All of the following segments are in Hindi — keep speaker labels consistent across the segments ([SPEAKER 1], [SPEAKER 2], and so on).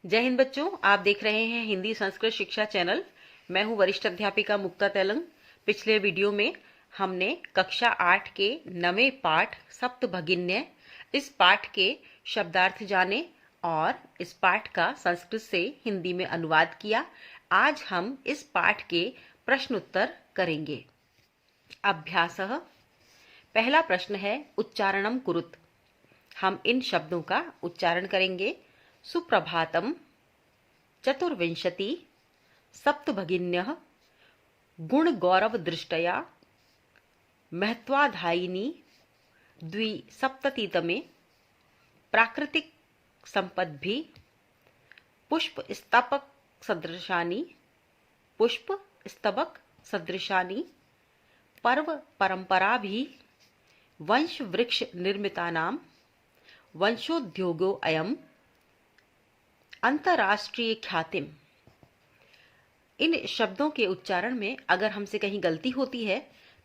[SPEAKER 1] जय हिंद बच्चों, आप देख रहे हैं हिंदी संस्कृत शिक्षा चैनल। मैं हूं वरिष्ठ अध्यापिका मुक्ता तेलंग। पिछले वीडियो में हमने कक्षा 8 के 9वें पाठ सप्तभगिन्य इस पाठ के शब्दार्थ जाने और इस पाठ का संस्कृत से हिंदी में अनुवाद किया। आज हम इस पाठ के प्रश्न उत्तर करेंगे। अभ्यासः। पहला प्रश्न है उच्चारणम कुरुत। हम इन शब्दों का उच्चारण करेंगे। सुप्रभातम, चतुर्विंशति, सप्तभगिन्यः, गुणगौरव दृष्टया, महत्वाधायिनी, द्विसप्ततितमे, प्राकृतिक संपद्भिः, पुष्पस्तबक सदृशानि, पुष्पस्तबक सदृशानि, पर्व परंपराभिः, वंश वृक्ष निर्मितानां, वंशोद्योगो अयम्, अंतर्राष्ट्रीय ख्यातिम। इन शब्दों के उच्चारण में अगर हमसे कहीं गलती होती है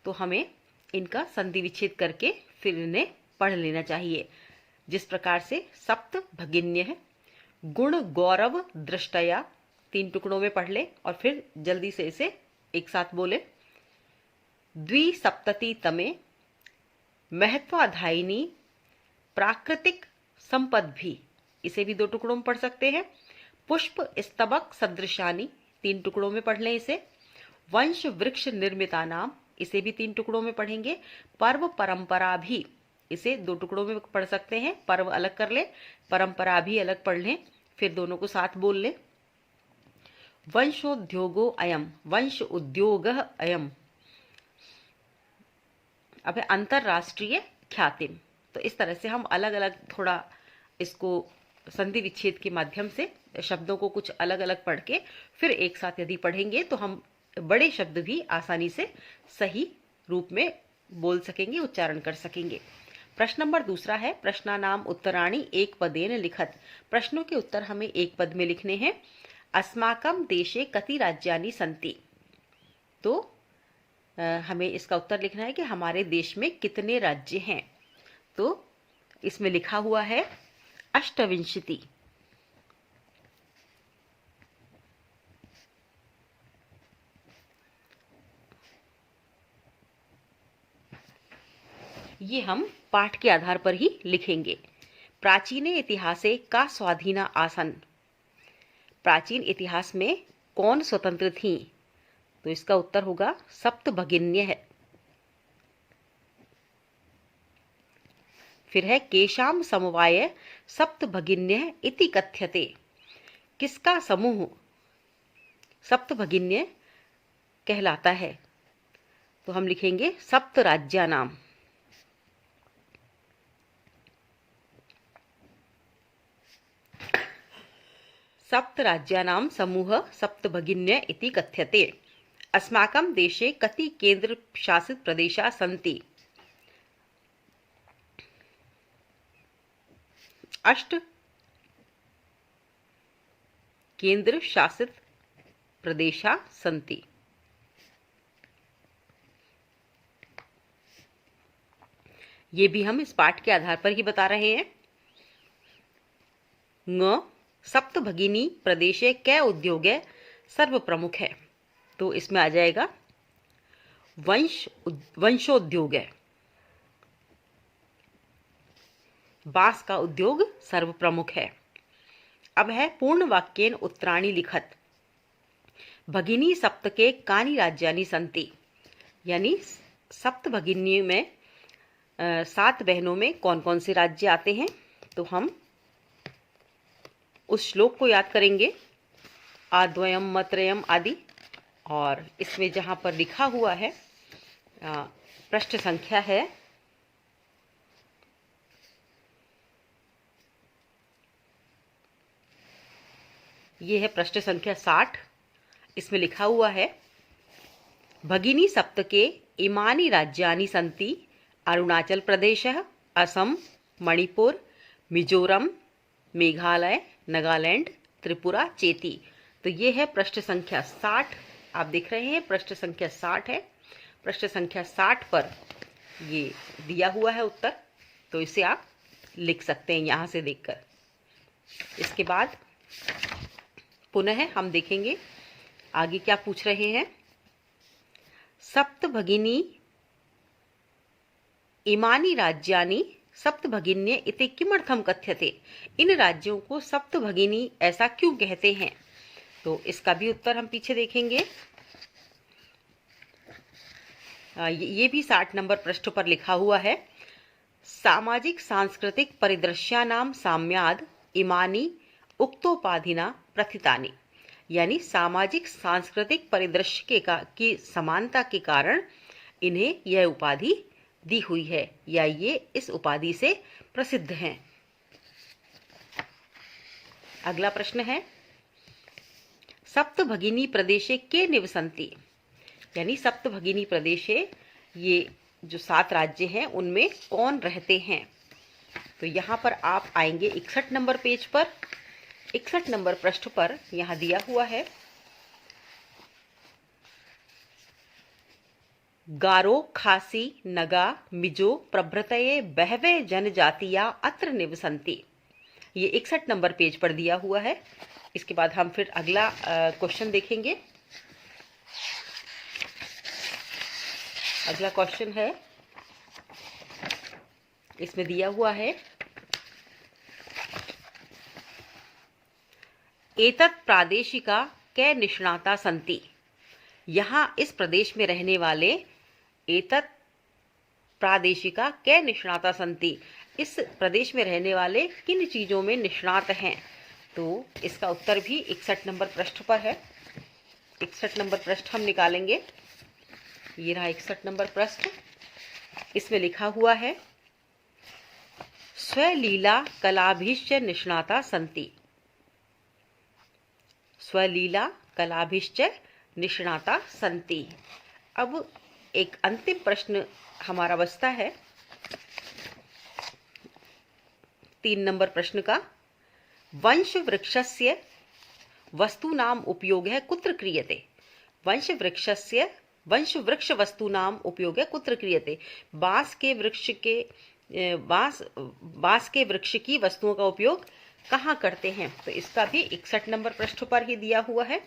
[SPEAKER 1] तो हमें इनका संधि विच्छेद करके फिर इन्हें पढ़ लेना चाहिए। जिस प्रकार से सप्त भगिन्य है, गुण गौरव दृष्टया 3 टुकड़ों में पढ़ ले और फिर जल्दी से इसे एक साथ बोले। द्विसप्ततितमे, महत्वाधायिनी, प्राकृतिक संपद्भिः, इसे भी 2 टुकड़ों में पढ़ सकते हैं। पुष्प स्तबक सदृशानि, 3 टुकड़ों में पढ़ लें इसे। वंश वृक्ष निर्मितानाम, इसे भी 3 टुकड़ों में पढ़ेंगे। पर्व परंपरा भी, इसे 2 टुकड़ों में पढ़ सकते हैं। पर्व अलग कर ले, परंपरा भी अलग पढ़ लें, फिर दोनों को साथ बोल लें। वंशोद्योगो अयम, वंश उद्योग अयम। अब है अंतरराष्ट्रीय ख्यातिम। तो इस तरह से हम अलग अलग थोड़ा इसको संधि विच्छेद के माध्यम से शब्दों को कुछ अलग अलग पढ़ के फिर एक साथ यदि पढ़ेंगे तो हम बड़े शब्द भी आसानी से सही रूप में बोल सकेंगे, उच्चारण कर सकेंगे। प्रश्न नंबर 2 है प्रश्नानाम उत्तराणि एक पदेन लिखत। प्रश्नों के उत्तर हमें एक पद में लिखने हैं। अस्माकं देशे कति राज्यानि सन्ति। तो हमें इसका उत्तर लिखना है कि हमारे देश में कितने राज्य हैं। तो इसमें लिखा हुआ है अष्टविंशति। ये हम पाठ के आधार पर ही लिखेंगे। प्राचीने इतिहासे का स्वाधीना आसन। प्राचीन इतिहास में कौन स्वतंत्र थी? तो इसका उत्तर होगा सप्तभगिन्य है। फिर है केशाम समवाय सप्तभगिन्य इति कथ्यते। किसका समूह सप्तभगिन्य कहलाता है? तो हम लिखेंगे सप्त राज्यानाम। सप्त राज्यानां समूह सप्तभगिन्य इति कथ्यते। अस्माकं देशे कति केंद्र शासित प्रदेशाः सन्ति? 8 केंद्र शासित प्रदेशाः सन्ति। ये भी हम इस पाठ के आधार पर ही बता रहे हैं। ङ सप्तभगिनी प्रदेशे कै उद्योग सर्व प्रमुख है। तो इसमें आ जाएगा वंशोद्योग है। बांस का उद्योग सर्व प्रमुख है। अब है पूर्ण वाक्येन उत्तराणि लिखत। भगिनी सप्तके कानि राज्यानि सन्ति। यानी सप्त भगिनी में 7 बहनों में कौन कौन से राज्य आते हैं। तो हम उस श्लोक को याद करेंगे, आद्वयम मत्रयम आदि। और इसमें जहां पर लिखा हुआ है पृष्ठ संख्या है ये है पृष्ठ संख्या 60। इसमें लिखा हुआ है भगिनी सप्तके इमानि राज्यानि सन्ति अरुणाचल प्रदेशः, असम, मणिपुर, मिजोरम, मेघालय, नागालैंड, त्रिपुरा, चेती। तो ये है पृष्ठ संख्या 60। आप देख रहे हैं पृष्ठ संख्या 60 है। पृष्ठ संख्या 60 पर ये दिया हुआ है उत्तर। तो इसे आप लिख सकते हैं यहाँ से देखकर। इसके बाद पुनः हम देखेंगे आगे क्या पूछ रहे हैं। सप्तभगिनी इमानी राज्यानि सप्तभगिन्य इति किमर्थम कथ्यते। इन राज्यों को सप्तभगिनी ऐसा क्यों कहते हैं। तो इसका भी उत्तर हम पीछे देखेंगे। ये भी 60 नंबर पृष्ठ पर लिखा हुआ है। सामाजिक सांस्कृतिक परिदृश्यानाम साम्याद इमानी उक्तोपाधिना प्रथितानि, यानी सामाजिक सांस्कृतिक परिदृश्य की समानता के कारण इन्हें यह उपाधि दी हुई है या ये इस उपाधि से प्रसिद्ध हैं। अगला प्रश्न है सप्तभगिनी प्रदेशे के निवसन्ति, यानी सप्तभगिनी प्रदेशे ये जो 7 राज्य हैं उनमें कौन रहते हैं। तो यहाँ पर आप आएंगे 61 नंबर पेज पर। 61 नंबर पृष्ठ पर यहाँ दिया हुआ है गारो खासी नगा मिजो प्रभृतये बहवे जनजातिया अत्र निवसन्ति। ये 61 नंबर पेज पर दिया हुआ है। इसके बाद हम फिर अगला क्वेश्चन देखेंगे। अगला क्वेश्चन है, इसमें दिया हुआ है एतत् प्रादेशिका कै निष्णाता सन्ति। यहाँ इस प्रदेश में रहने वाले एतत् प्रादेशिका कै निष्णाता सन्ति, इस प्रदेश में रहने वाले किन चीजों में निष्णात हैं। तो इसका उत्तर भी 61 नंबर पृष्ठ पर है। 61 नंबर पृष्ठ हम निकालेंगे। ये रहा 61 नंबर पृष्ठ। इसमें लिखा हुआ है स्वलीला कलाभिश्च निष्णाता सन्ति। स्वलीला कलाभिश्च निष्णाता सन्ति। अब एक अंतिम प्रश्न हमारा बचता है 3 नंबर प्रश्न का। वंश वृक्षस्य वस्तूनाम उपयोगः कुत्र क्रियते। वंश वृक्ष वस्तूनाम उपयोगः कुत्र क्रियते। बांस के वृक्ष की वस्तुओं का उपयोग कहाँ करते हैं। तो इसका भी 61 नंबर पृष्ठ पर ही दिया हुआ है।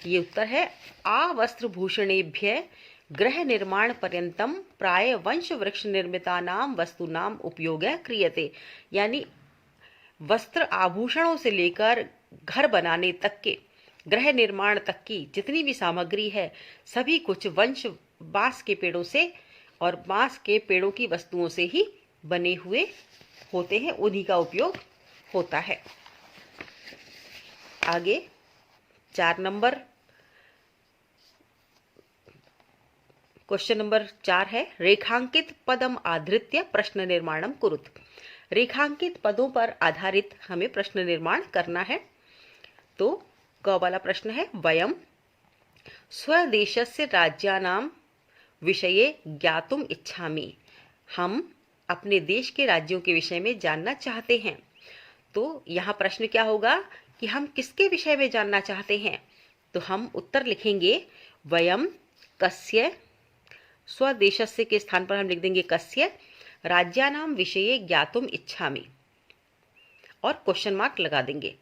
[SPEAKER 1] ये उत्तर है आवस्त्रभूषणेभ्य गृह निर्माण पर्यंतम प्राय वंश वृक्ष निर्मितानाम वस्तुनाम उपयोगः क्रियते, यानी वस्त्र आभूषणों से लेकर घर बनाने तक के गृह निर्माण तक की जितनी भी सामग्री है सभी कुछ बांस के पेड़ों से और बांस के पेड़ों की वस्तुओं से ही बने हुए होते हैं, उन्हीं का उपयोग होता है। आगे 4 नंबर क्वेश्चन नंबर 4 है रेखांकित पदम आधृत्य प्रश्न निर्माणम कुरुत। रेखांकित पदों पर आधारित हमें प्रश्न निर्माण करना है। तो क वाला प्रश्न है वयम स्वदेशस्य राज्यानाम विषये ज्ञातुम इच्छामि। हम अपने देश के राज्यों के विषय में जानना चाहते हैं। तो यहाँ प्रश्न क्या होगा कि हम किसके विषय में जानना चाहते हैं। तो हम उत्तर लिखेंगे वयम कस्य, स्वदेशस्य के स्थान पर हम लिख देंगे कस्य राज्यानाम विषये ज्ञातुम इच्छामि और क्वेश्चन मार्क लगा देंगे।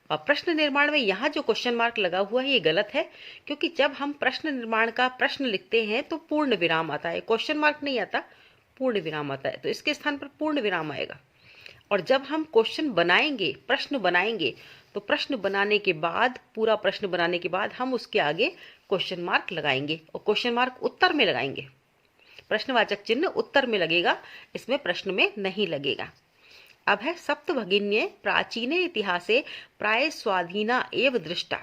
[SPEAKER 1] और प्रश्न निर्माण में यहाँ जो क्वेश्चन मार्क लगा हुआ है ये गलत है, क्योंकि जब हम प्रश्न निर्माण का प्रश्न लिखते हैं तो पूर्ण विराम आता है, क्वेश्चन मार्क नहीं आता, पूर्ण विराम आता है। तो इसके स्थान पर पूर्ण विराम आएगा। और जब हम क्वेश्चन बनाएंगे, प्रश्न बनाएंगे, तो प्रश्न बनाने के बाद, पूरा प्रश्न बनाने के बाद हम उसके आगे क्वेश्चन मार्क लगाएंगे और क्वेश्चन मार्क उत्तर में लगाएंगे। प्रश्नवाचक चिन्ह उत्तर में लगेगा, इसमें प्रश्न में नहीं लगेगा। अब है सप्तभगिन्ये प्राचीने इतिहासे प्राय स्वाधीना एव दृष्टा।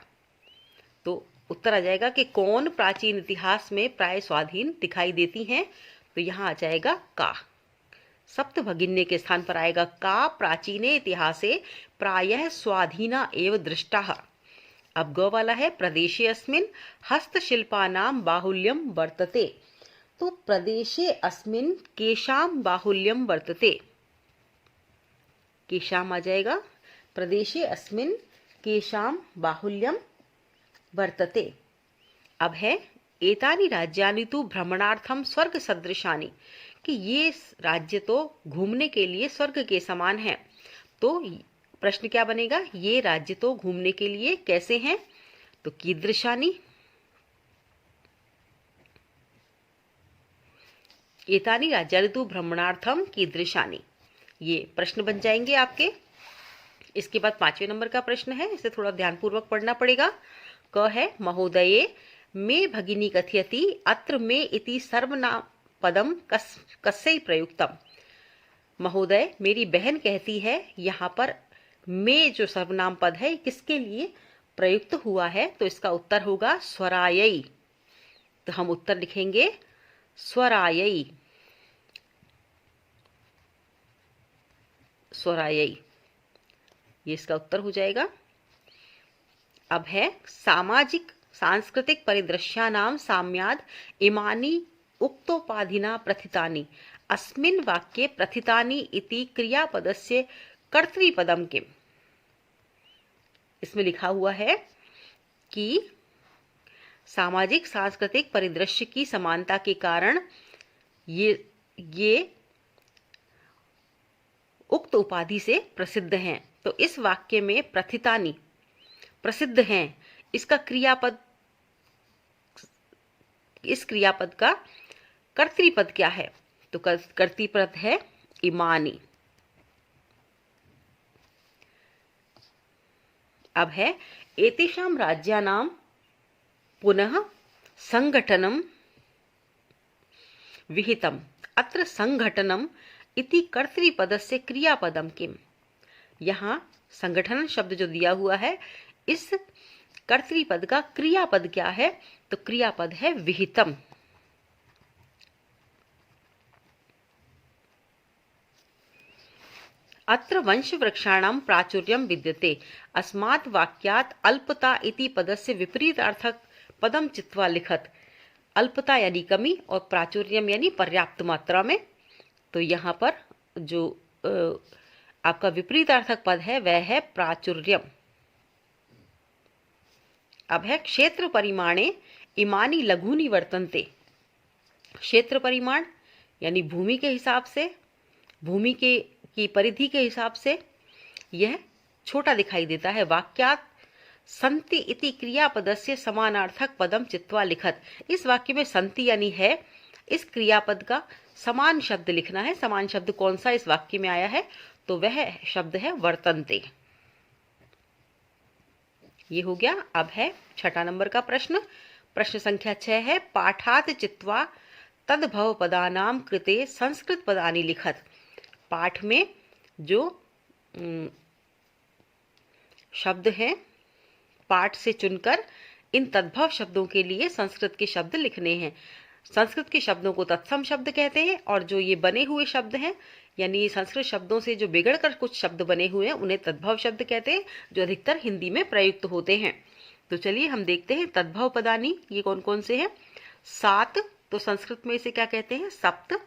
[SPEAKER 1] तो उत्तर आ जाएगा कि कौन प्राचीन इतिहास में प्राय स्वाधीन दिखाई देती हैं। तो यहाँ आ जाएगा का, सप्तभगिन्य के स्थान पर आएगा का प्राचीने इतिहासे प्रायः स्वाधीना एव दृष्टाः। अब ग वाला है प्रदेशे अस्मिन् हस्तशिल्पानां बाहुल्यं वर्तते। तो प्रदेशे अस्मिन् केषां बाहुल्यं वर्तते, केषाम आ जाएगा, प्रदेशे अस्मिन् केषां बाहुल्यं वर्तते। अब है एतानि राज्यानि तु भ्रमणार्थम स्वर्ग सदृशानि, कि ये राज्य तो घूमने के लिए स्वर्ग के समान हैं। तो प्रश्न क्या बनेगा, ये राज्य तो घूमने के लिए कैसे हैं, तो कीदृशानि। एतानि राज्यानि तु भ्रमणार्थम कीदृशानि, ये प्रश्न बन जाएंगे आपके। इसके बाद 5वें नंबर का प्रश्न है, इसे थोड़ा ध्यानपूर्वक पढ़ना पड़ेगा। क है महोदये मे भगिनी कथयति अत्र मे इति सर्वनाम पदम कस्यै प्रयुक्तम। महोदय, मेरी बहन कहती है यहाँ पर मे जो सर्वनाम पद है किसके लिए प्रयुक्त हुआ है, तो इसका उत्तर होगा स्वरायै। तो हम उत्तर लिखेंगे स्वरायै, स्वरायै, ये इसका उत्तर हो जाएगा। अब है सामाजिक सांस्कृतिक परिदृश्यानां साम्याद् इमानि उक्तोपाधिना प्रथितानि अस्मिन् वाक्ये प्रथितानि इति क्रियापदस्य कर्तृपदम किम। इसमें लिखा हुआ है कि सामाजिक सांस्कृतिक परिदृश्य की समानता के कारण ये उक्त उपाधि से प्रसिद्ध हैं। तो इस वाक्य में प्रथितानि प्रसिद्ध हैं, इसका क्रियापद, इस क्रियापद का कर्तृपद क्या है, तो कर्तृपद है इमानि। अब है एतेषां राज्यानां पुनः संघटनम विहितम अत्र संघटनम इति कर्तृपदस्य क्रियापदम किम। यहाँ संगठन शब्द जो दिया हुआ है, इस कर्तृपद का क्रियापद क्या है, तो क्रियापद है विहितम। अत्र वंश वृक्षाणां प्राचुर्यं विद्यते अस्मात् वाक्यात् अल्पता इति पदस्य विपरीतार्थक पदम चित्वा लिखत। अल्पता यानी कमी और प्राचुर्यम यानी पर्याप्त मात्रा में। तो यहाँ पर जो आपका विपरीतार्थक पद है वह है प्राचुर्यम। अब है क्षेत्र परिमाणे इमानी लघुनी वर्तन्ते। क्षेत्र परिमाण यानी भूमि के हिसाब से, भूमि की परिधि के हिसाब से यह छोटा दिखाई देता है। वाक्यात् संति इति क्रियापदस्य समानार्थक पदम चित्वा लिखत। इस वाक्य में संति यानी है, इस क्रियापद का समान शब्द लिखना है। समान शब्द कौन सा इस वाक्य में आया है, तो वह शब्द है वर्तन्ते। ये हो गया। अब है 6 नंबर का प्रश्न। प्रश्न संख्या 6 है पाठात् चित्वा तद्भव पदानां कृते संस्कृत पदानि लिखत। पाठ में जो शब्द हैं, पाठ से चुनकर इन तद्भव शब्दों के लिए संस्कृत के शब्द लिखने हैं। संस्कृत के शब्दों को तत्सम शब्द कहते हैं, और जो ये बने हुए शब्द हैं यानी संस्कृत शब्दों से जो बिगड़कर कुछ शब्द बने हुए हैं उन्हें तद्भव शब्द कहते हैं, जो अधिकतर हिंदी में प्रयुक्त होते हैं। तो चलिए हम देखते हैं तद्भव पदानी ये कौन कौन से हैं। 7, तो संस्कृत में इसे क्या कहते हैं, सप्त।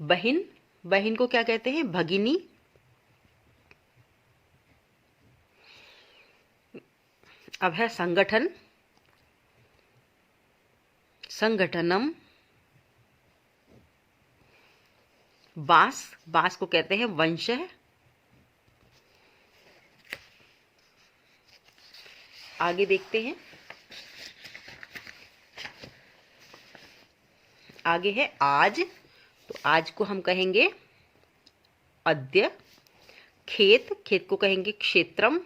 [SPEAKER 1] बहिन, बहिन को क्या कहते हैं, भगिनी। अब है संगठन, संगठनम। बांस, बांस को कहते हैं वंश। आगे देखते हैं, आगे है आज, तो आज को हम कहेंगे अद्य। खेत, खेत को कहेंगे क्षेत्रम।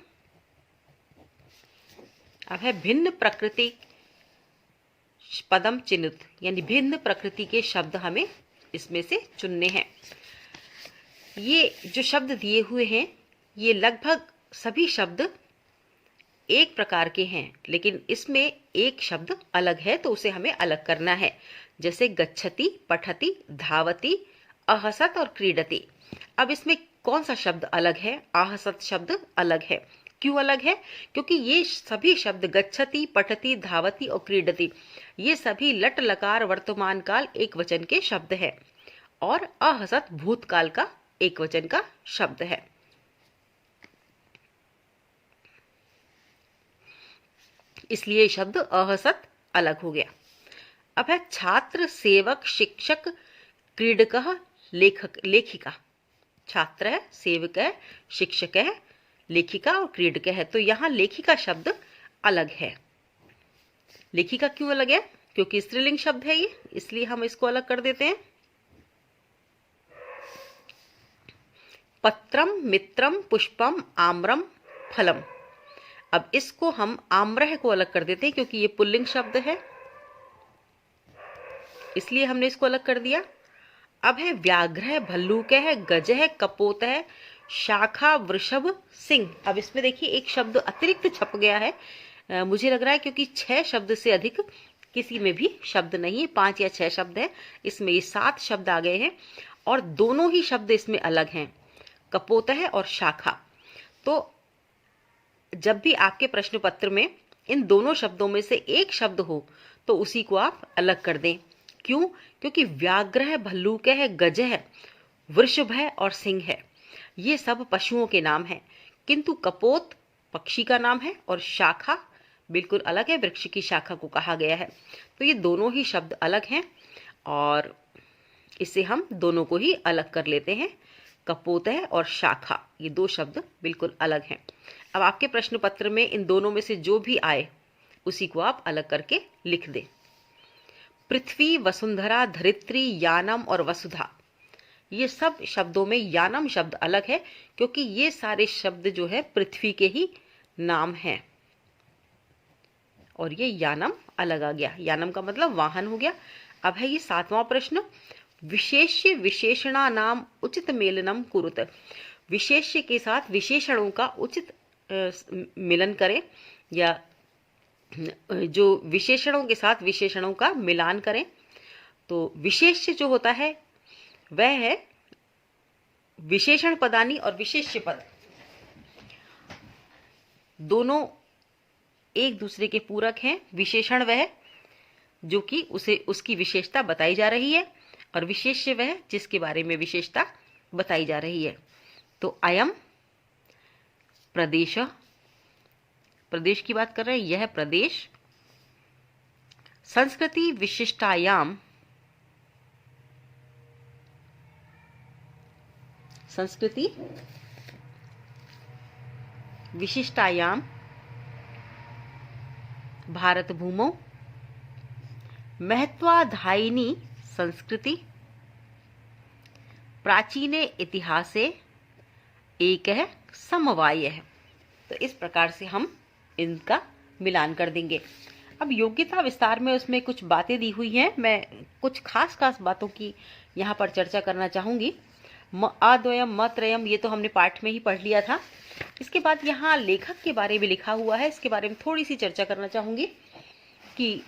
[SPEAKER 1] अब है भिन्न प्रकृति पदम चिन्हित, यानी भिन्न प्रकृति के शब्द हमें इसमें से चुनने हैं। ये जो शब्द दिए हुए हैं ये लगभग सभी शब्द एक प्रकार के हैं, लेकिन इसमें एक शब्द अलग है, तो उसे हमें अलग करना है। जैसे गच्छति, पठति, धावति, अहसत और क्रीडति। अब इसमें कौन सा शब्द अलग है, आहसत शब्द अलग है। क्यों अलग है, क्योंकि ये सभी शब्द गच्छति, पठति, धावति और क्रीडति ये सभी लट लकार वर्तमान काल एक वचन के शब्द है, और अहसत भूतकाल का एक वचन का शब्द है। इसलिए शब्द अहसत अलग हो गया। अब है छात्र, सेवक, शिक्षक, क्रीडक, लेखक, लेखिका। छात्र है, सेवक है, शिक्षक है, लेखिका और क्रीडक है। तो यहाँ लेखिका शब्द अलग है। लेखिका क्यों अलग है? क्योंकि स्त्रीलिंग शब्द है ये, इसलिए हम इसको अलग कर देते हैं। पत्रम, मित्रम, पुष्पम, आम्रम, फलम। अब इसको हम आम्रह को अलग कर देते हैं क्योंकि ये पुल्लिंग शब्द है, इसलिए हमने इसको अलग कर दिया। अब है व्याघ्र, भल्लूक है, गज है, कपोत है, शाखा, वृषभ, सिंह। अब इसमें देखिए एक शब्द अतिरिक्त छप गया है, मुझे लग रहा है क्योंकि 6 शब्द से अधिक किसी में भी शब्द नहीं है, 5 या 6 शब्द है, इसमें ये 7 शब्द आ गए हैं और दोनों ही शब्द इसमें अलग हैं, कपोत है और शाखा। तो जब भी आपके प्रश्न पत्र में इन दोनों शब्दों में से एक शब्द हो तो उसी को आप अलग कर दें। क्यों? क्योंकि व्याघ्र है, भल्लूक है, गज है, वृषभ है और सिंह है, ये सब पशुओं के नाम हैं, किंतु कपोत पक्षी का नाम है और शाखा बिल्कुल अलग है, वृक्ष की शाखा को कहा गया है। तो ये दोनों ही शब्द अलग हैं और इसे हम दोनों को ही अलग कर लेते हैं। कपोत है और शाखा, ये 2 शब्द बिल्कुल अलग हैं। अब आपके प्रश्न पत्र में इन दोनों में से जो भी आए उसी को आप अलग करके लिख दें। पृथ्वी, वसुंधरा, धरित्री, यानम और वसुधा, ये सब शब्दों में यानम शब्द अलग है क्योंकि ये सारे शब्द जो है पृथ्वी के ही नाम हैं और ये यानम अलग आ गया। यानम का मतलब वाहन हो गया। अब है ये 7वां प्रश्न, विशेष्य विशेषणा नाम उचित मेलनम कुरुत। विशेष्य के साथ विशेषणों का उचित मिलन करें या जो विशेषणों के साथ विशेषणों का मिलान करें। तो विशेष्य जो होता है वह है विशेषण पदानी और विशेष्य पद, दोनों एक दूसरे के पूरक हैं। विशेषण वह जो कि उसे उसकी विशेषता बताई जा रही है और विशेष्य वह जिसके बारे में विशेषता बताई जा रही है। तो अयम प्रदेश, प्रदेश की बात कर रहे हैं, यह प्रदेश। संस्कृति विशिष्टायाम, संस्कृति विशिष्टायाम भारत भूमौ महत्वाधायिनी संस्कृति प्राचीने इतिहासे एक है समवाय है। तो इस प्रकार से हम इनका मिलान कर देंगे। अब योग्यता विस्तार में उसमें कुछ बातें दी हुई हैं, मैं कुछ खास बातों की यहाँ पर चर्चा करना चाहूँगी। अद्वयम, मत्रयम, ये तो हमने पाठ में ही पढ़ लिया था। इसके बाद यहाँ लेखक के बारे में लिखा हुआ है, इसके बारे में थोड़ी सी चर्चा करना चाहूँगी कि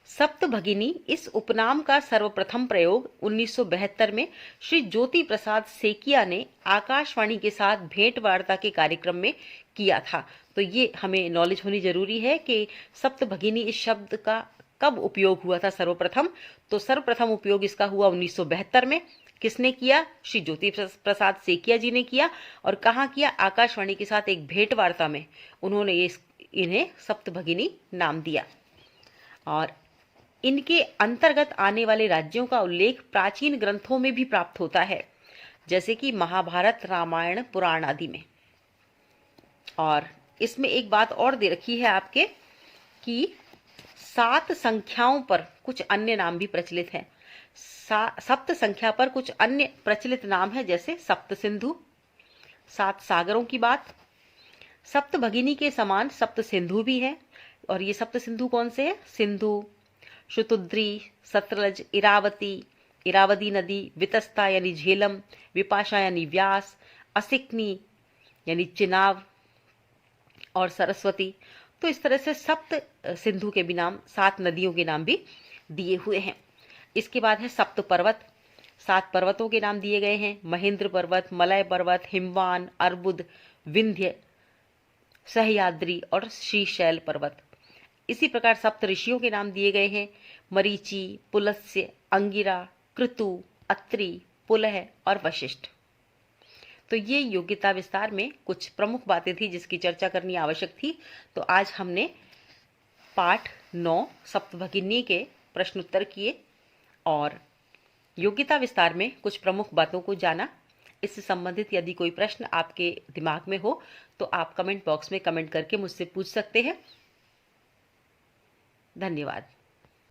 [SPEAKER 1] सप्तभगिनी इस उपनाम का सर्वप्रथम प्रयोग 1972 में श्री ज्योति प्रसाद सेकिया ने आकाशवाणी के साथ भेंट वार्ता के कार्यक्रम में किया था। तो ये हमें नॉलेज होनी जरूरी है कि सप्तभगिनी इस शब्द का कब उपयोग हुआ था सर्वप्रथम। तो सर्वप्रथम उपयोग इसका हुआ 1972 में। किसने किया? श्री ज्योति प्रसाद सेकिया जी ने किया। और कहाँ किया? आकाशवाणी के साथ एक भेंट वार्ता में उन्होंने इन्हें सप्तभगिनी नाम दिया। और इनके अंतर्गत आने वाले राज्यों का उल्लेख प्राचीन ग्रंथों में भी प्राप्त होता है, जैसे कि महाभारत, रामायण, पुराण आदि में। और इसमें एक बात और दे रखी है आपके कि 7 संख्याओं पर कुछ अन्य नाम भी प्रचलित हैं। सप्त संख्या पर कुछ अन्य प्रचलित नाम है, जैसे सप्त सिंधु, 7 सागरों की बात। सप्त भगिनी के समान सप्त सिंधु भी है। और ये सप्त सिंधु कौन से हैं? सिंधु, शुतुद्री, सतलज, इरावती, इरावदी नदी, वितस्ता यानी झेलम, विपाशा यानी व्यास, असिकनी यानी चिनाब और सरस्वती। तो इस तरह से सप्त सिंधु के भी नाम, 7 नदियों के नाम भी दिए हुए हैं। इसके बाद है सप्त पर्वत, 7 पर्वतों के नाम दिए गए हैं। महेंद्र पर्वत, मलय पर्वत, हिमवान, अर्बुद, विंध्य, सह्याद्री और श्रीशैल पर्वत। इसी प्रकार सप्त ऋषियों के नाम दिए गए हैं। मरीचि, पुलस्त्य, अंगिरा, कृतु, अत्रि, पुलह और वशिष्ठ। तो ये योग्यता विस्तार में कुछ प्रमुख बातें थी जिसकी चर्चा करनी आवश्यक थी। तो आज हमने पाठ 9 सप्तभगिनी के प्रश्नोत्तर किए और योग्यता विस्तार में कुछ प्रमुख बातों को जाना। इससे संबंधित यदि कोई प्रश्न आपके दिमाग में हो तो आप कमेंट बॉक्स में कमेंट करके मुझसे पूछ सकते हैं। धन्यवाद।